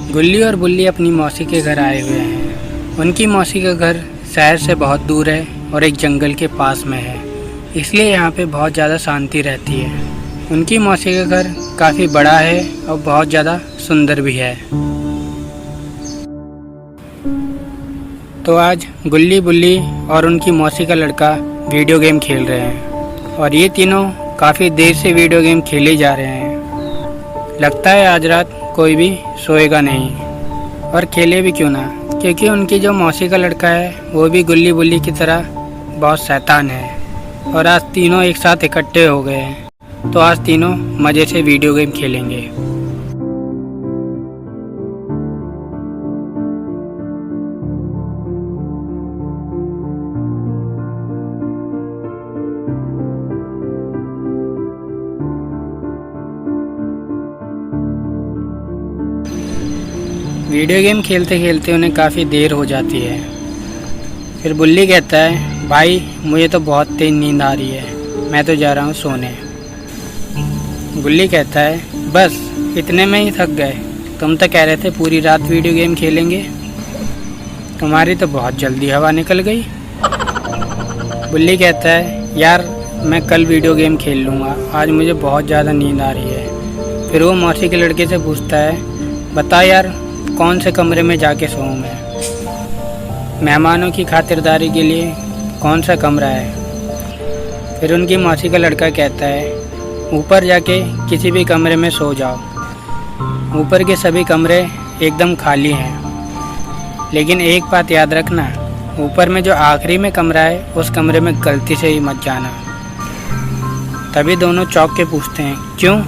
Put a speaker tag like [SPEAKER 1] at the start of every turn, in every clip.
[SPEAKER 1] गुल्ली और बुल्ली अपनी मौसी के घर आए हुए हैं। उनकी मौसी का घर शहर से बहुत दूर है और एक जंगल के पास में है, इसलिए यहाँ पे बहुत ज़्यादा शांति रहती है। उनकी मौसी का घर काफ़ी बड़ा है और बहुत ज़्यादा सुंदर भी है। तो आज गुल्ली, बुल्ली और उनकी मौसी का लड़का वीडियो गेम खेल रहे हैं और ये तीनों काफ़ी देर से वीडियो गेम खेले जा रहे हैं। लगता है आज रात कोई भी सोएगा नहीं, और खेले भी क्यों ना, क्योंकि उनकी जो मौसी का लड़का है वो भी गुल्ली बुल्ली की तरह बहुत शैतान है। और आज तीनों एक साथ इकट्ठे हो गए हैं, तो आज तीनों मज़े से वीडियो गेम खेलेंगे। वीडियो गेम खेलते खेलते उन्हें काफ़ी देर हो जाती है। फिर बुल्ली कहता है, भाई मुझे तो बहुत तेज नींद आ रही है, मैं तो जा रहा हूँ सोने। गुल्ली कहता है, बस इतने में ही थक गए? तुम तो कह रहे थे पूरी रात वीडियो गेम खेलेंगे, तुम्हारी तो बहुत जल्दी हवा निकल गई। बुल्ली कहता है, यार मैं कल वीडियो गेम खेल लूँगा, आज मुझे बहुत ज़्यादा नींद आ रही है। फिर वो मौसी के लड़के से पूछता है, बता यार कौन से कमरे में जाके सोऊं मैं? मेहमानों की खातिरदारी के लिए कौन सा कमरा है? फिर उनकी मौसी का लड़का कहता है, ऊपर जाके किसी भी कमरे में सो जाओ, ऊपर के सभी कमरे एकदम खाली हैं। लेकिन एक बात याद रखना, ऊपर में जो आखिरी में कमरा है उस कमरे में गलती से ही मत जाना। तभी दोनों चौंक के पूछते हैं, क्यों?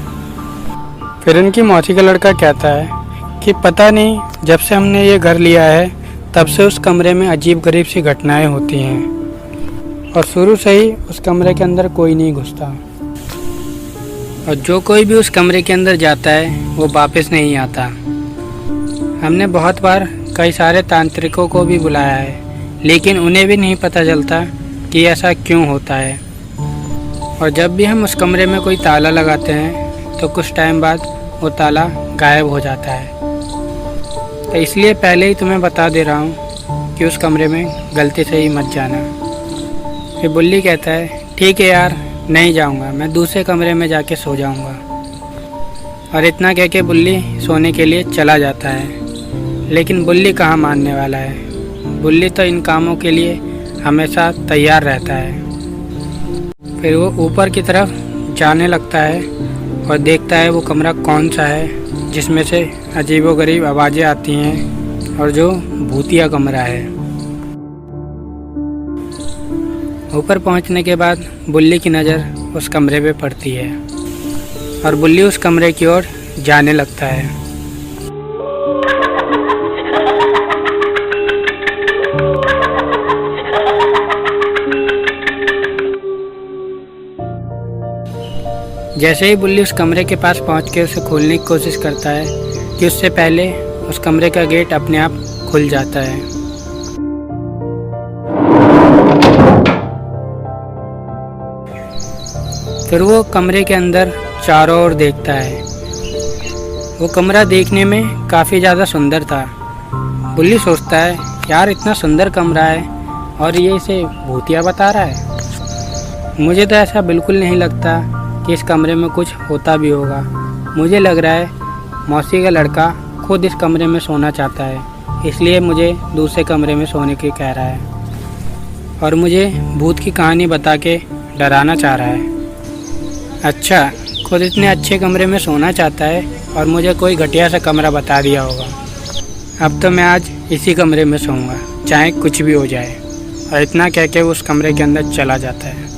[SPEAKER 1] फिर उनकी मौसी का लड़का कहता है कि पता नहीं, जब से हमने ये घर लिया है तब से उस कमरे में अजीब गरीब सी घटनाएं होती हैं और शुरू से ही उस कमरे के अंदर कोई नहीं घुसता, और जो कोई भी उस कमरे के अंदर जाता है वो वापस नहीं आता। हमने बहुत बार कई सारे तांत्रिकों को भी बुलाया है, लेकिन उन्हें भी नहीं पता चलता कि ऐसा क्यों होता है। और जब भी हम उस कमरे में कोई ताला लगाते हैं तो कुछ टाइम बाद वो ताला गायब हो जाता है। तो इसलिए पहले ही तुम्हें बता दे रहा हूँ कि उस कमरे में गलती से ही मत जाना। फिर बुल्ली कहता है, ठीक है यार नहीं जाऊँगा, मैं दूसरे कमरे में जाके सो जाऊँगा। और इतना कह के बुल्ली सोने के लिए चला जाता है। लेकिन बुल्ली कहाँ मानने वाला है, बुल्ली तो इन कामों के लिए हमेशा तैयार रहता है। फिर वो ऊपर की तरफ जाने लगता है और देखता है वो कमरा कौन सा है जिसमें से अजीबोगरीब आवाज़ें आती हैं और जो भूतिया कमरा है। ऊपर पहुंचने के बाद बुल्ली की नज़र उस कमरे पे पड़ती है और बुल्ली उस कमरे की ओर जाने लगता है। जैसे ही बुल्ली उस कमरे के पास पहुंच के उसे खोलने की कोशिश करता है कि उससे पहले उस कमरे का गेट अपने आप खुल जाता है। फिर वो कमरे के अंदर चारों ओर देखता है। वो कमरा देखने में काफ़ी ज़्यादा सुंदर था। बुल्ली सोचता है, यार इतना सुंदर कमरा है और ये इसे भूतिया बता रहा है। मुझे तो ऐसा बिल्कुल नहीं लगता कि इस कमरे में कुछ होता भी होगा। मुझे लग रहा है मौसी का लड़का खुद इस कमरे में सोना चाहता है, इसलिए मुझे दूसरे कमरे में सोने की कह रहा है और मुझे भूत की कहानी बता के डराना चाह रहा है। अच्छा, खुद इतने अच्छे कमरे में सोना चाहता है और मुझे कोई घटिया सा कमरा बता दिया होगा। अब तो मैं आज इसी कमरे में सोऊंगा, चाहे कुछ भी हो जाए। और इतना कह के वो उस कमरे के अंदर चला जाता है।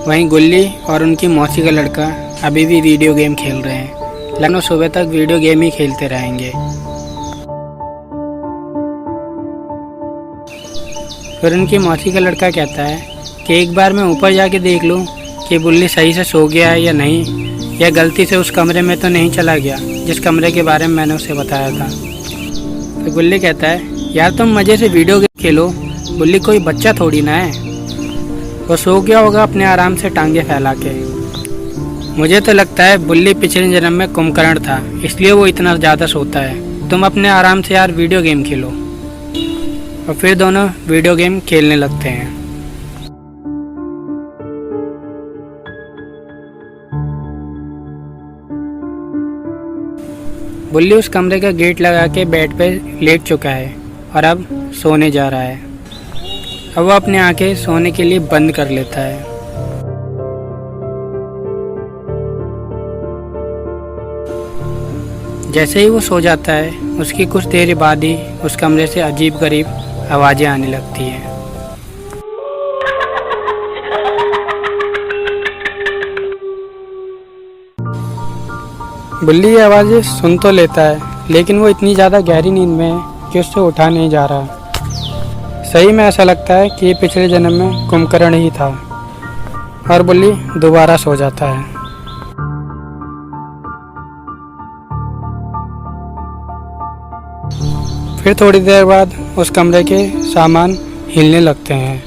[SPEAKER 1] वहीं गुल्ली और उनकी मौसी का लड़का अभी भी वीडियो गेम खेल रहे हैं। लगभग सुबह तक वीडियो गेम ही खेलते रहेंगे। फिर उनकी मौसी का लड़का कहता है कि एक बार मैं ऊपर जाके देख लूं कि बुल्ली सही से सो गया है या नहीं, या गलती से उस कमरे में तो नहीं चला गया जिस कमरे के बारे में मैंने उसे बताया था। फिर गुल्ली कहता है, यार तुम मज़े से वीडियो गेम खेलो, बुल्ली कोई बच्चा थोड़ी ना है, वो सो गया होगा अपने आराम से टांगे फैला के। मुझे तो लगता है बुल्ली पिछले जन्म में कुंभकर्ण था, इसलिए वो इतना ज़्यादा सोता है। तुम अपने आराम से यार वीडियो गेम खेलो। और फिर दोनों वीडियो गेम खेलने लगते हैं। बुल्ली उस कमरे का गेट लगा के बेड पे लेट चुका है और अब सोने जा रहा है। अब वो अपनी आंखें सोने के लिए बंद कर लेता है। जैसे ही वो सो जाता है, उसकी कुछ देर बाद ही उस कमरे से अजीब गरीब आवाज़ें आने लगती हैं। बुल्ली ये आवाज़ें सुन तो लेता है, लेकिन वो इतनी ज़्यादा गहरी नींद में है कि उससे उठा नहीं जा रहा। सही में ऐसा लगता है कि ये पिछले जन्म में कुंभकर्ण ही था। और बुल्ली दोबारा सो जाता है। फिर थोड़ी देर बाद उस कमरे के सामान हिलने लगते हैं।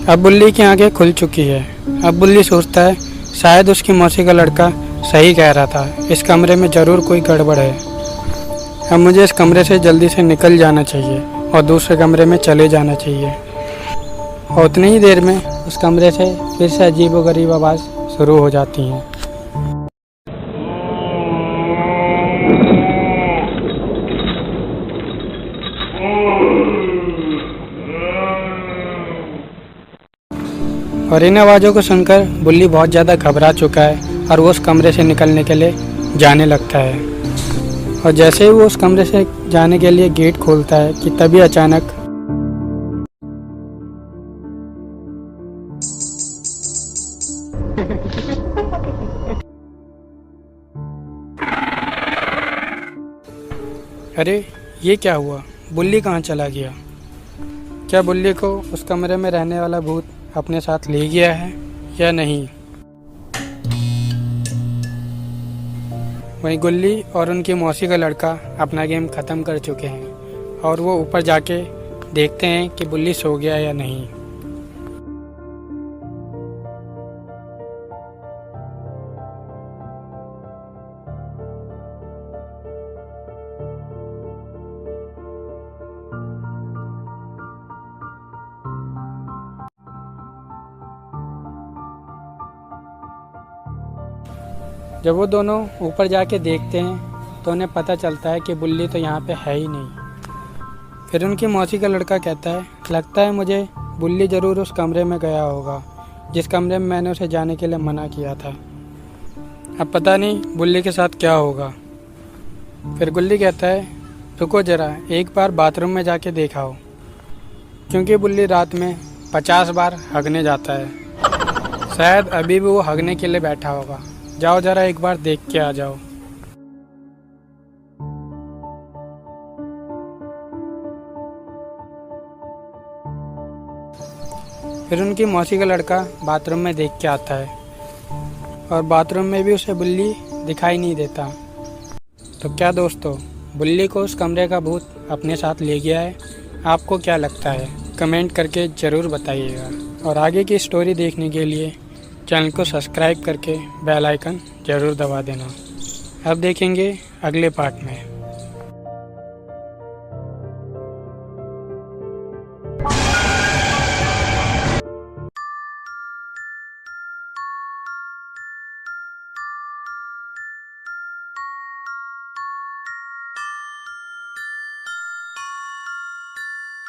[SPEAKER 1] अब बुल्ली की आंखें खुल चुकी है। अब बुल्ली सोचता है शायद उसकी मौसी का लड़का सही कह रहा था, इस कमरे में ज़रूर कोई गड़बड़ है। अब मुझे इस कमरे से जल्दी से निकल जाना चाहिए और दूसरे कमरे में चले जाना चाहिए। और उतनी ही देर में उस कमरे से फिर से अजीबोगरीब आवाज़ शुरू हो जाती हैं। और इन आवाज़ों को सुनकर बुल्ली बहुत ज़्यादा घबरा चुका है और वो उस कमरे से निकलने के लिए जाने लगता है। और जैसे ही वो उस कमरे से जाने के लिए गेट खोलता है कि तभी अचानक अरे ये क्या हुआ? बुल्ली कहाँ चला गया? क्या बुल्ली को उस कमरे में रहने वाला भूत अपने साथ ले गया है या नहीं? वहीं गुल्ली और उनकी मौसी का लड़का अपना गेम ख़त्म कर चुके हैं और वो ऊपर जाके देखते हैं कि बुल्ली सो गया या नहीं। जब वो दोनों ऊपर जाके देखते हैं तो उन्हें पता चलता है कि बुल्ली तो यहाँ पे है ही नहीं। फिर उनकी मौसी का लड़का कहता है लगता है मुझे बुल्ली ज़रूर उस कमरे में गया होगा जिस कमरे में मैंने उसे जाने के लिए मना किया था। अब पता नहीं बुल्ली के साथ क्या होगा। फिर गुल्ली कहता है रुको ज़रा, एक बार बाथरूम में जाके देखा हो, क्योंकि बुल्ली रात में 50 बार हगने जाता है। शायद अभी भी वो हगने के लिए बैठा होगा। जाओ ज़रा एक बार देख के आ जाओ। फिर उनकी मौसी का लड़का बाथरूम में देख के आता है और बाथरूम में भी उसे बुल्ली दिखाई नहीं देता। तो क्या दोस्तों, बुल्ली को उस कमरे का भूत अपने साथ ले गया है? आपको क्या लगता है? कमेंट करके ज़रूर बताइएगा। और आगे की स्टोरी देखने के लिए चैनल को सब्सक्राइब करके बेल आइकन ज़रूर दबा देना। अब देखेंगे अगले पार्ट में।